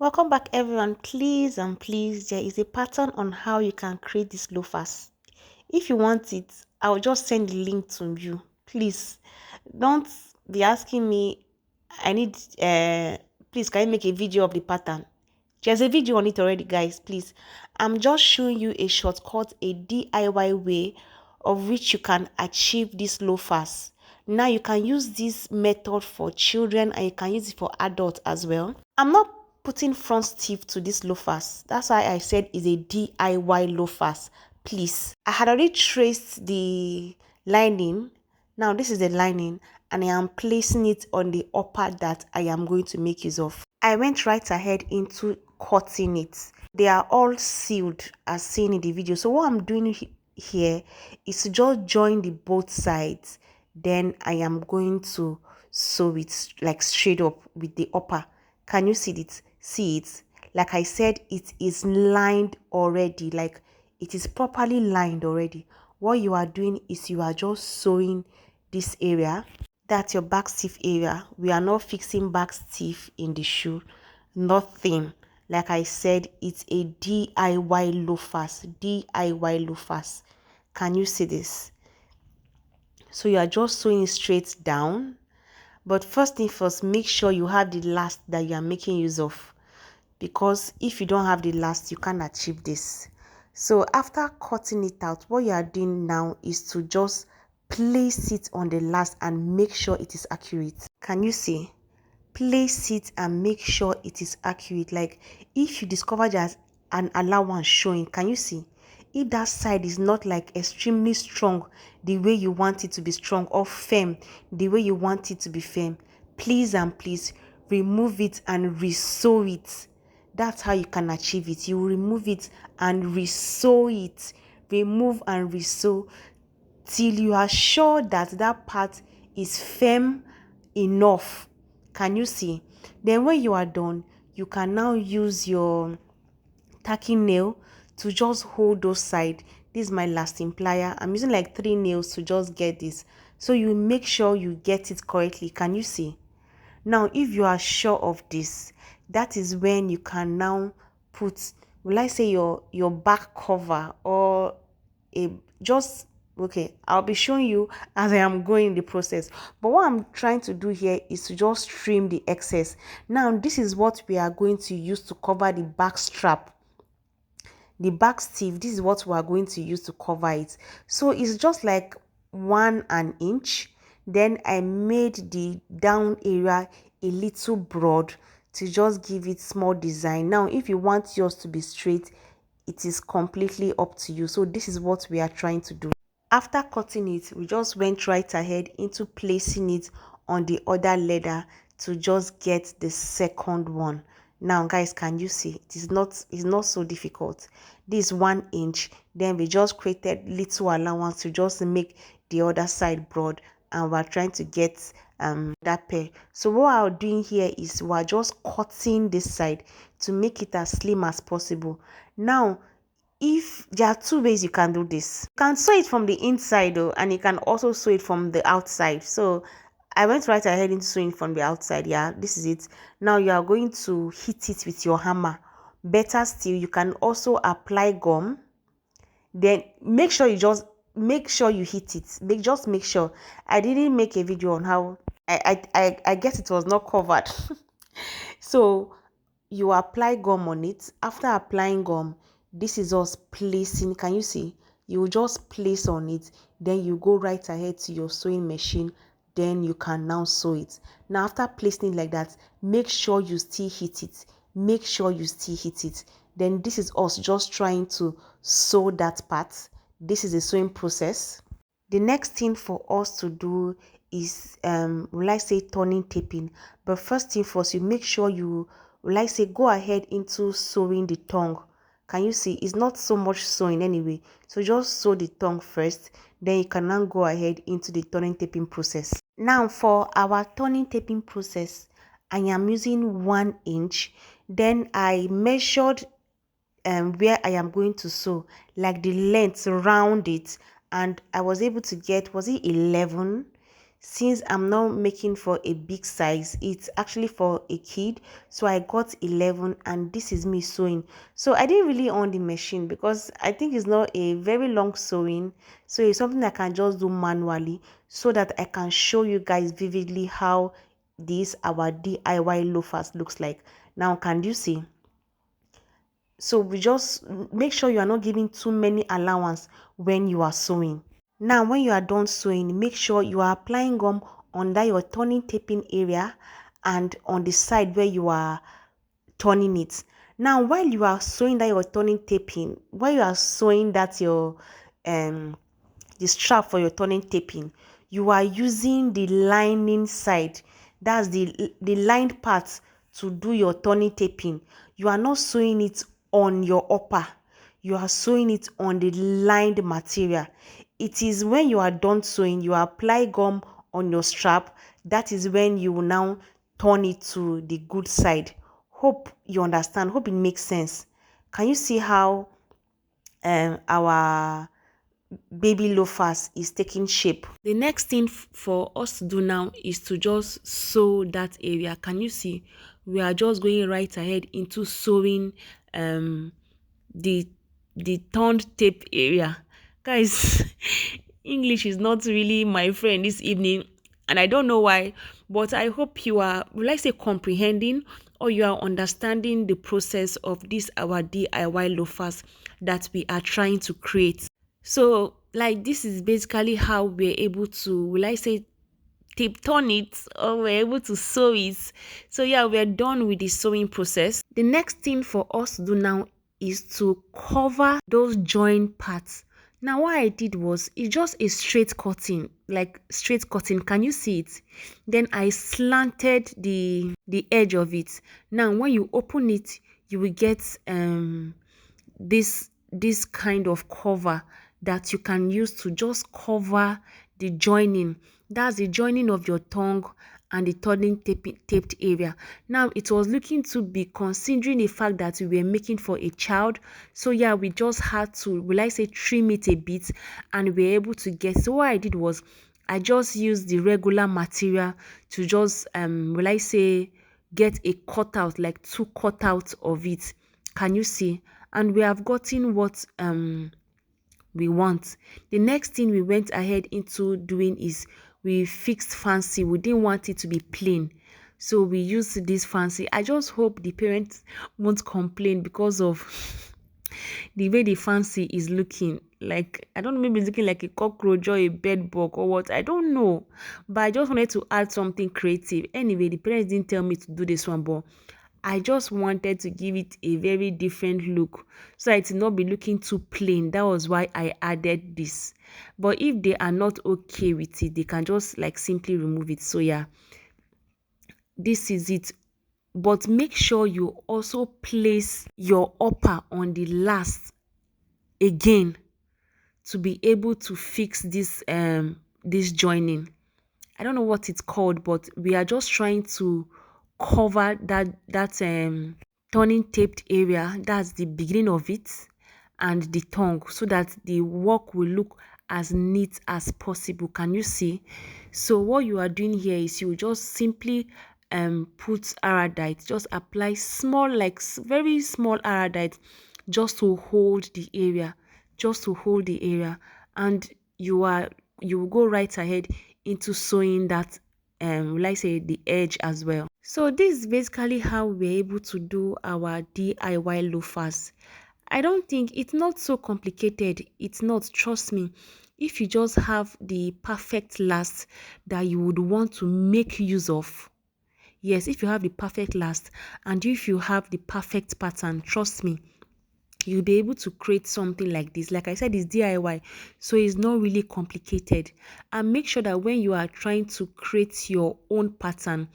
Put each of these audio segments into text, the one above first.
Welcome back everyone. Please and please, there is a pattern on how you can create this loafers. If you want it, I'll just send the link to you. Please don't be asking me. I need please, can you make a video of the pattern? There's a video on it already, guys. Please, I'm just showing you a shortcut, a DIY way of which you can achieve this loafers. Now you can use this method for children and you can use it for adults as well. I'm not putting front stiff to this loafers. That's why I said it's a DIY loafers. Please, I had already traced the lining. Now this is the lining and I am placing it on the upper that I am going to make use of. I went right ahead into cutting it. They are all sealed as seen in the video. So what I'm doing here is to just join the both sides. Then I am going to sew it like straight up with the upper. Can you see it? See it? Like I said, it is lined already. Like it is properly lined already. What you are doing is you are just sewing this area. That's your back stiff area. We are not fixing back stiff in the shoe. Nothing. Like I said, it's a DIY loafers. DIY loafers. Can you see this? So you are just sewing it straight down. But first thing first, make sure you have the last that you are making use of. Because if you don't have the last, you can't achieve this. So after cutting it out, what you are doing now is to just place it on the last and make sure it is accurate. Can you see? Place it and make sure it is accurate. Like if you discover there's an allowance showing, can you see? If that side is not like extremely strong the way you want it to be strong, or firm the way you want it to be firm, please and please remove it and re-sew it. That's how you can achieve it. You remove it and re-sew it. Remove and re-sew till you are sure that that part is firm enough. Can you see? Then when you are done, you can now use your tacking nail to just hold those sides. This is my lasting plier. I'm using like 3 nails to just get this. So you make sure you get it correctly. Can you see? Now, if you are sure of this, that is when you can now put, will I say your back cover or a just okay, I'll be showing you as I am going in the process. But what I'm trying to do here is to just trim the excess. Now, this is what we are going to use to cover the back strap. The back sleeve, this is what we are going to use to cover it. So it's just like 1 inch. Then I made the down area a little broad to just give it small design. Now if you want yours to be straight, it is completely up to you. So this is what we are trying to do. After cutting it, we just went right ahead into placing it on the other leather to just get the second one. Now guys, can you see? It's not so difficult. This 1 inch, then we just created little allowance to just make the other side broad, and we're trying to get that pair. So what I'm doing here is we're just cutting this side to make it as slim as possible. Now if there are 2 ways you can do this, you can sew it from the inside though, and you can also sew it from the outside. So I went right ahead into sewing from the outside. Yeah, this is it. Now you are going to hit it with your hammer. Better still, you can also apply gum. Then make sure you hit it. Just make sure. I didn't make a video on how I guess it was not covered. So you apply gum on it. After applying gum, this is us placing. Can you see? You will just place on it, then you go right ahead to your sewing machine, then you can now sew it. Now after placing it like that, make sure you still hit it. Make sure you still hit it. Then this is us just trying to sew that part. This is a sewing process. The next thing for us to do is will I say turning taping. But first thing first, you make sure you will I say go ahead into sewing the tongue. Can you see? It's not so much sewing anyway. So just sew the tongue first, then you can now go ahead into the turning taping process. Now for our turning taping process, I am using 1 inch. Then I measured where I am going to sew, like the length around it, and I was able to get, was it 11? since I'm not making for a big size, it's actually for a kid, so I got 11, and this is me sewing. So I didn't really own the machine because I think it's not a very long sewing, so it's something I can just do manually so that I can show you guys vividly how this our DIY loafers looks like. Now can you see? So we just make sure you are not giving too many allowance when you are sewing. Now, when you are done sewing, make sure you are applying gum under your turning taping area and on the side where you are turning it. Now, while you are sewing that your turning taping, while you are sewing that your um the strap for your turning taping, you are using the lining side, that's the lined part, to do your turning taping. You are not sewing it on your upper, you are sewing it on the lined material. It is when you are done sewing, you apply gum on your strap. That is when you will now turn it to the good side. Hope you understand, hope it makes sense. Can you see how our baby loafers is taking shape? The next thing for us to do now is to just sew that area. Can you see? We are just going right ahead into sewing the turned tape area. Guys, English is not really my friend this evening, and I don't know why, but I hope you are, will I say, comprehending, or you are understanding the process of this our DIY loafers that we are trying to create. So, like, this is basically how we're able to, will I say, tape turn it, or we're able to sew it. So yeah, we're done with the sewing process. The next thing for us to do now is to cover those joint parts. Now what I did was, it's just a straight cutting, like straight cutting. Can you see it? Then I slanted the edge of it. Now when you open it, you will get this kind of cover that you can use to just cover the joining. That's the joining of your tongue and the turning taped area. Now it was looking to be, considering the fact that we were making for a child, so yeah, we just had to, will I say, trim it a bit, and we were able to get. So what I did was, I just used the regular material to just will I say, get a cutout, like two cutouts of it. Can you see? And we have gotten what we want. The next thing we went ahead into doing is, we fixed fancy. We didn't want it to be plain, so we used this fancy. I just hope the parents won't complain because of the way the fancy is looking. Like, I don't know, maybe it's looking like a cockroach or a bed bug or what, I don't know, but I just wanted to add something creative. Anyway, the parents didn't tell me to do this one, but I just wanted to give it a very different look, so it will not be looking too plain. That was why I added this. But if they are not okay with it, they can just like simply remove it. So yeah, this is it. But make sure you also place your upper on the last again to be able to fix this joining. I don't know what it's called, but we are just trying to cover that turning taped area. That's the beginning of it, and the tongue, so that the work will look as neat as possible. Can you see? So what you are doing here is, you just simply put iodide, just apply small, like very small iodide, just to hold the area, and you will go right ahead into sewing that will I say, the edge as well. So this is basically how we're able to do our DIY loafers. I don't think it's not so complicated. It's not, trust me. If you just have the perfect last that you would want to make use of, yes, if you have the perfect last and if you have the perfect pattern, trust me, you'll be able to create something like this. Like I said, it's DIY, so it's not really complicated. And make sure that when you are trying to create your own pattern,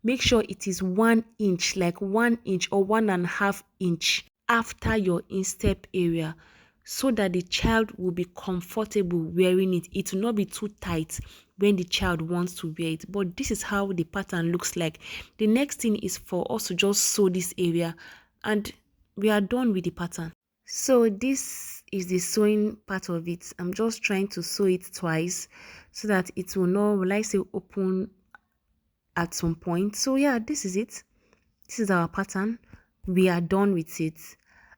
make sure it is 1 inch, like 1 inch or 1.5 inch after your instep area, so that the child will be comfortable wearing it. It will not be too tight when the child wants to wear it. But this is how the pattern looks like. The next thing is for us to just sew this area, and we are done with the pattern. So this is the sewing part of it. I'm just trying to sew it twice so that it will not, will I say, open at some point. So yeah, this is it. This is our pattern. We are done with it.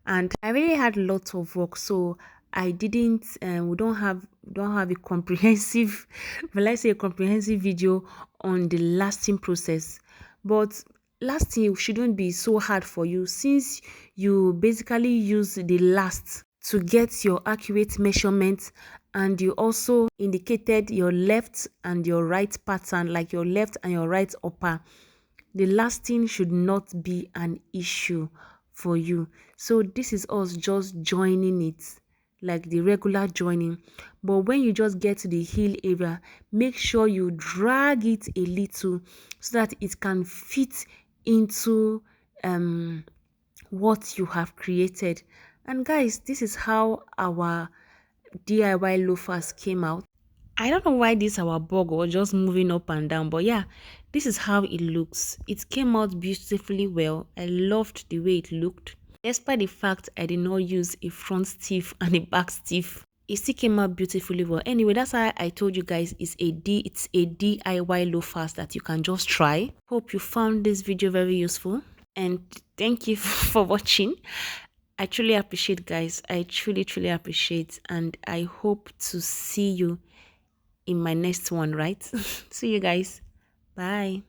And I really had lots of work, so I didn't we don't have a comprehensive will I say a comprehensive video on the lasting process. But lasting shouldn't be so hard for you since you basically use the last to get your accurate measurements, and you also indicated your left and your right pattern, like your left and your right upper. The lasting should not be an issue for you. So this is us just joining it, like the regular joining. But when you just get to the heel area, make sure you drag it a little so that it can fit into what you have created. And guys, this is how our DIY loafers came out. I don't know why this our bug was just moving up and down, but yeah, this is how it looks. It came out beautifully well. I loved the way it looked. Despite the fact I did not use a front stiff and a back stiff, it still came out beautifully well. Anyway, that's why I told you guys it's a DIY loafers that you can just try. Hope you found this video very useful, and thank you for watching. I truly appreciate, guys. I truly appreciate, and I hope to see you in my next one, right? See you guys. Bye.